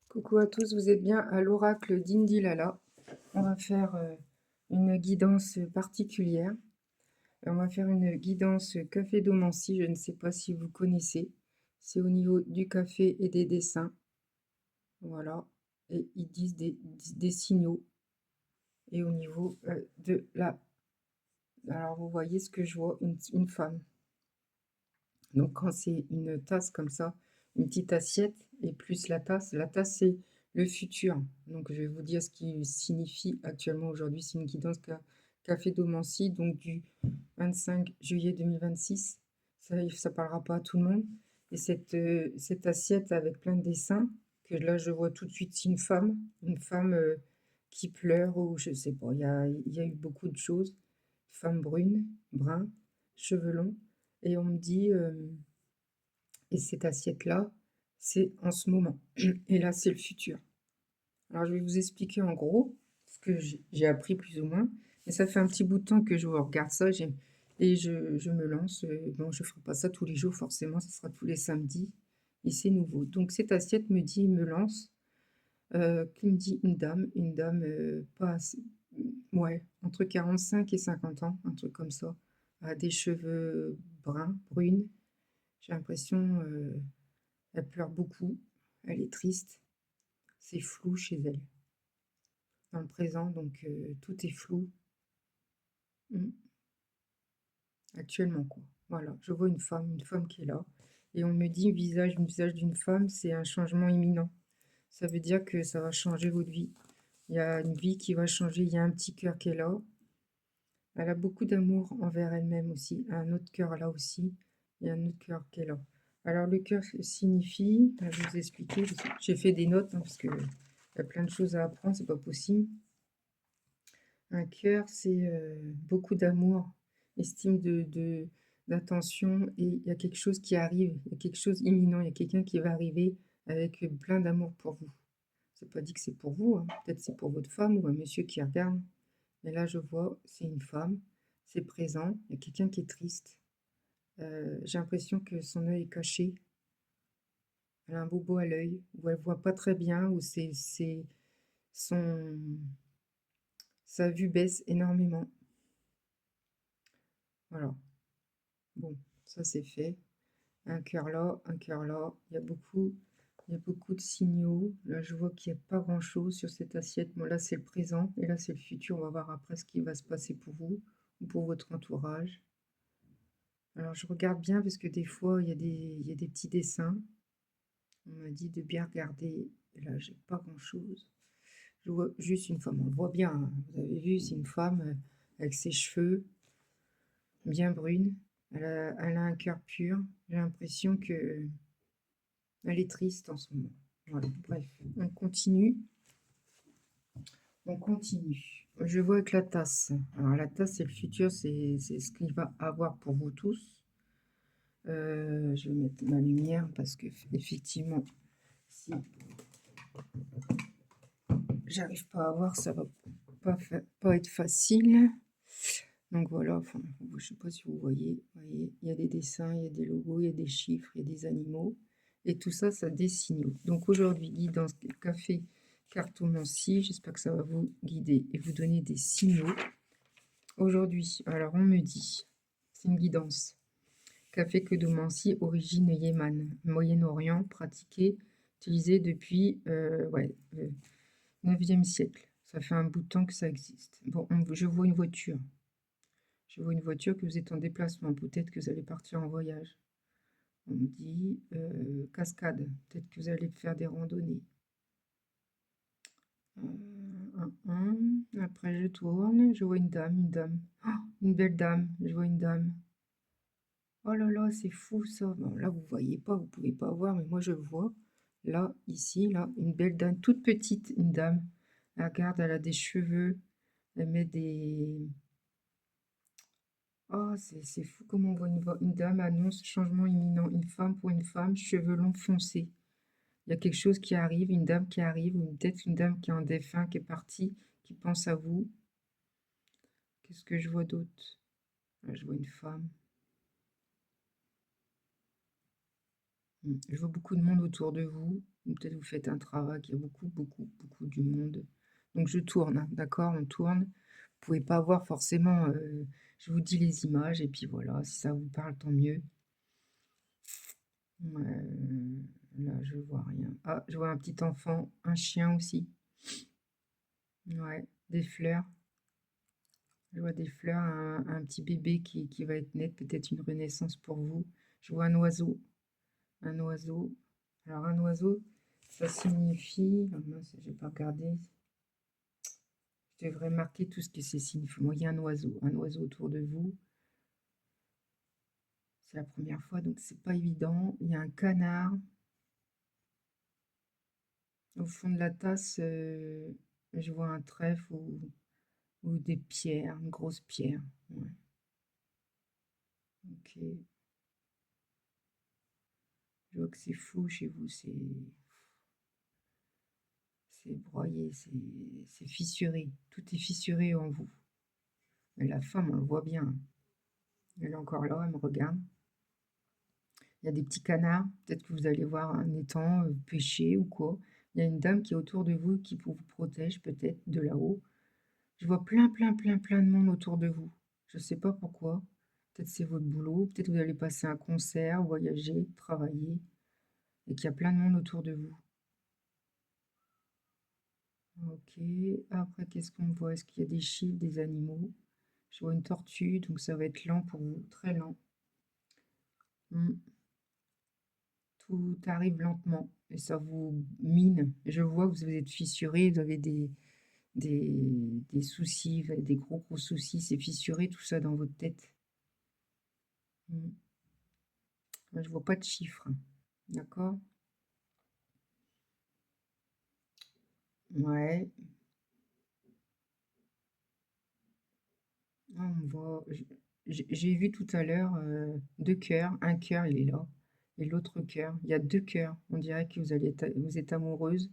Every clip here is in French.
Coucou à tous, vous êtes bien à l'oracle d'Indilala. On va faire une guidance particulière. On va faire une guidance café d'Omancy, je ne sais pas si vous connaissez. C'est au niveau du café et des dessins. Voilà. Et ils disent des signaux. Et au niveau de la... Alors vous voyez ce que je vois, une femme. Donc quand c'est une tasse comme ça, une petite assiette et plus la tasse c'est le futur. Donc je vais vous dire ce qui signifie actuellement aujourd'hui, c'est une guidance café d'Omancy, donc du 25 juillet 2026. Ça parlera pas à tout le monde. Et cette assiette avec plein de dessins, que là je vois tout de suite, c'est une femme qui pleure ou je sais pas, il y a eu beaucoup de choses. Femme brune, brun, cheveux longs. Et on me dit, et cette assiette-là, c'est en ce moment. Et là, c'est le futur. Alors, je vais vous expliquer en gros ce que j'ai appris plus ou moins. Et ça fait un petit bout de temps que je regarde ça et je me lance. Bon, je ne ferai pas ça tous les jours, forcément, ce sera tous les samedis. Et c'est nouveau. Donc, cette assiette me lance, qui me dit une dame pas assez, ouais, entre 45 et 50 ans, un truc comme ça, a des cheveux bruns, brunes. J'ai l'impression, elle pleure beaucoup, elle est triste, c'est flou chez elle. Dans le présent, donc tout est flou. Mm. Actuellement, quoi. Voilà, je vois une femme qui est là. Et on me dit, le visage d'une femme, c'est un changement imminent. Ça veut dire que ça va changer votre vie. Il y a une vie qui va changer, il y a un petit cœur qui est là. Elle a beaucoup d'amour envers elle-même aussi. Un autre cœur là aussi. Il y a un autre cœur qui est là. Alors le cœur signifie, je vais vous expliquer, j'ai fait des notes hein, parce que il y a plein de choses à apprendre, c'est pas possible. Un cœur, c'est beaucoup d'amour, estime d'attention et il y a quelque chose qui arrive, il y a quelque chose imminent, il y a quelqu'un qui va arriver avec plein d'amour pour vous. C'est pas dit que c'est pour vous, hein. Peut-être c'est pour votre femme ou un monsieur qui regarde. Mais là, je vois, c'est une femme, c'est présent, il y a quelqu'un qui est triste. J'ai l'impression que son œil est caché, elle a un bobo à l'œil, ou elle voit pas très bien, ou son, sa vue baisse énormément. Voilà, bon, ça c'est fait. Un cœur là, un cœur là, il y a beaucoup de signaux. Là, je vois qu'il n'y a pas grand-chose sur cette assiette. Bon, là, c'est le présent, et là, c'est le futur. On va voir après ce qui va se passer pour vous, ou pour votre entourage. Alors, je regarde bien parce que des fois, il y a des petits dessins. On m'a dit de bien regarder. Et là, j'ai pas grand-chose. Je vois juste une femme. On le voit bien, hein. Vous avez vu, c'est une femme avec ses cheveux bien brunes. Elle a un cœur pur. J'ai l'impression que elle est triste en ce moment. Voilà. Bref, on continue. On continue. Je vois avec la tasse. Alors, la tasse, c'est le futur, c'est ce qu'il va avoir pour vous tous. Je vais mettre ma lumière parce que effectivement, si j'arrive pas à voir, ça va pas être facile. Donc voilà, enfin, je sais pas si vous voyez, il y a des dessins, il y a des logos, il y a des chiffres, il y a des animaux, et tout ça, ça a des signaux. Donc aujourd'hui, guidance café cartomancie, j'espère que ça va vous guider et vous donner des signaux. Aujourd'hui, alors on me dit, c'est une guidance. Café Kedomancie, origine Yéman, Moyen-Orient, pratiqué, utilisé depuis ouais, 9e siècle. Ça fait un bout de temps que ça existe. Bon, je vois une voiture. Je vois une voiture que vous êtes en déplacement. Peut-être que vous allez partir en voyage. On me dit cascade. Peut-être que vous allez faire des randonnées. Après, je tourne. Je vois une dame, une dame. Oh, une belle dame. Je vois une dame. Oh là là, c'est fou ça. Bon, là, vous voyez pas, vous pouvez pas voir, mais moi je vois. Là, ici, là, une belle dame, toute petite, une dame. Elle regarde, elle a des cheveux, elle met des... Oh, c'est fou comment on voit une dame annonce changement imminent. Une femme pour une femme, cheveux longs foncés. Il y a quelque chose qui arrive, une dame qui arrive, ou peut-être une dame qui est en défunt, qui est partie, qui pense à vous. Qu'est-ce que je vois d'autre? Là, je vois une femme. Je vois beaucoup de monde autour de vous. Ou peut-être vous faites un travail, il y a beaucoup, beaucoup, beaucoup du monde. Donc je tourne, hein, d'accord? On tourne. Vous pouvez pas voir forcément, je vous dis les images et puis voilà, si ça vous parle, tant mieux. Là, je vois rien. Ah, je vois un petit enfant, un chien aussi. Ouais, des fleurs. Je vois des fleurs, un petit bébé qui va être net, peut-être une renaissance pour vous. Je vois un oiseau. Un oiseau. Alors un oiseau, ça signifie... Oh mince, j'ai pas regardé. Je devrais marquer tout ce que c'est signifie. Moi, il y a un oiseau autour de vous. C'est la première fois, donc c'est pas évident. Il y a un canard. Au fond de la tasse, je vois un trèfle ou des pierres, une grosse pierre. Ouais. Ok. Je vois que c'est flou chez vous, c'est broyé, c'est fissuré. Tout est fissuré en vous. Mais la femme, on le voit bien. Elle est encore là, elle me regarde. Il y a des petits canards. Peut-être que vous allez voir un étang pêcher ou quoi. Il y a une dame qui est autour de vous qui vous protège peut-être de là-haut. Je vois plein, plein, plein, plein de monde autour de vous. Je ne sais pas pourquoi. Peut-être c'est votre boulot. Peut-être vous allez passer un concert, voyager, travailler. Et qu'il y a plein de monde autour de vous. Ok. Après, qu'est-ce qu'on voit? Est-ce qu'il y a des chiffres, des animaux? Je vois une tortue, donc ça va être lent pour vous. Très lent. Hmm. Tout arrive lentement et ça vous mine. Je vois que vous êtes fissuré, vous avez des, des soucis, vous avez des gros gros soucis, c'est fissuré tout ça dans votre tête. Mm. Moi, je vois pas de chiffres, d'accord? Ouais. Ah, on voit, j'ai vu tout à l'heure deux cœurs, un cœur il est là et l'autre cœur. Il y a deux cœurs. On dirait que vous êtes amoureuse,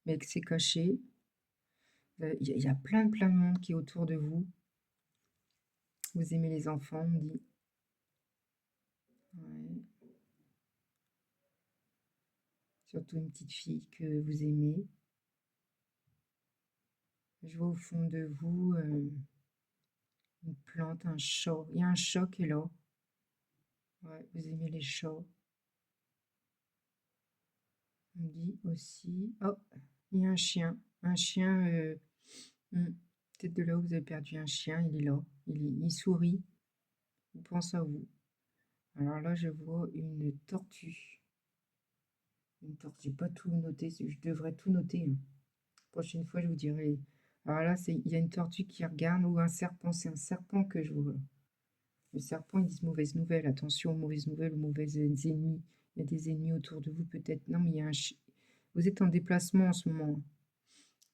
mais que c'est caché. Il y a plein de monde qui est autour de vous. Vous aimez les enfants, on me dit. Ouais. Surtout une petite fille que vous aimez. Je vois au fond de vous une plante, un chat. Il y a un chat qui est là. Ouais, vous aimez les chats. On me dit aussi. Oh, il y a un chien. Un chien. Hmm, peut-être de là où vous avez perdu un chien, il est là. Il sourit. Il pense à vous. Alors là, je vois une tortue. Une tortue. J'ai pas tout noté. Je devrais tout noter, hein. Prochaine fois, je vous dirai. Alors là, il y a une tortue qui regarde ou un serpent. C'est un serpent que je vois. Le serpent, ils disent mauvaise nouvelle. Attention aux mauvaises nouvelles, aux mauvais ennemis. Il y a des ennemis autour de vous, peut-être. Non, mais il y a vous êtes en déplacement en ce moment.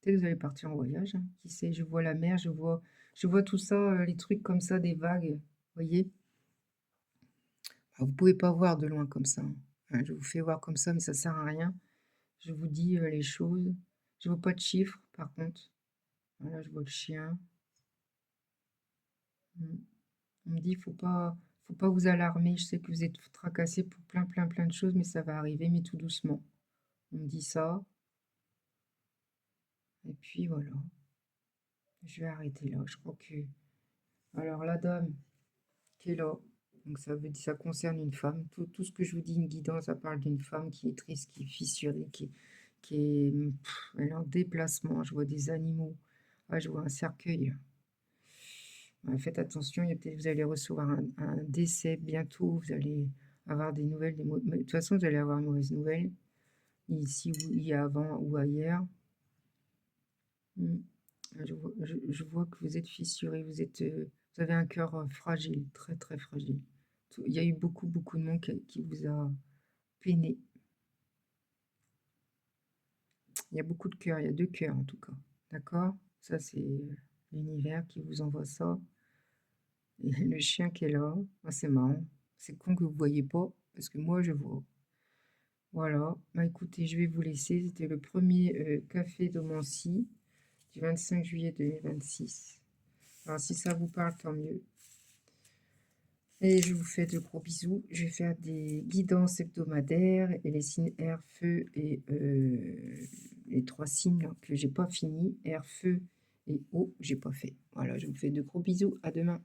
Peut-être que vous allez partir en voyage, hein. Qui sait, je vois la mer, je vois tout ça, les trucs comme ça, des vagues. Vous voyez? Ah, vous pouvez pas voir de loin comme ça, hein. Hein, je vous fais voir comme ça, mais ça sert à rien. Je vous dis les choses. Je vois pas de chiffres, par contre. Voilà, je vois le chien. Mm. On me dit, faut pas vous alarmer. Je sais que vous êtes tracassé pour plein de choses, mais ça va arriver, mais tout doucement. On me dit ça. Et puis voilà. Je vais arrêter là. Je crois que. Alors la dame qui est là. Donc ça veut dire, ça concerne une femme. Tout ce que je vous dis, une guidance, ça parle d'une femme qui est triste, qui est fissurée, qui est, elle est en déplacement. Je vois des animaux. Ah, je vois un cercueil. Faites attention, il y a peut-être vous allez recevoir un décès bientôt. Vous allez avoir des nouvelles. Mais de toute façon, vous allez avoir une mauvaise nouvelle. Ici, ou il y a avant ou ailleurs. Mm. Je vois que vous êtes fissuré. Vous avez un cœur fragile, très fragile. Il y a eu beaucoup de monde qui vous a peiné. Il y a beaucoup de cœurs, il y a deux cœurs en tout cas. D'accord? Ça, c'est l'univers qui vous envoie ça. Et le chien qui est là, ah, c'est marrant. C'est con que vous ne voyez pas, parce que moi, je vois. Voilà. Bah, écoutez, je vais vous laisser. C'était le premier café de Mancy du 25 juillet 2026. Alors, si ça vous parle, tant mieux. et je vous fais de gros bisous. Je vais faire des guidances hebdomadaires et les signes air, feu et les 3 signes là que j'ai pas fini, air, feu et eau, j'ai pas fait. Voilà, je vous fais de gros bisous, à demain.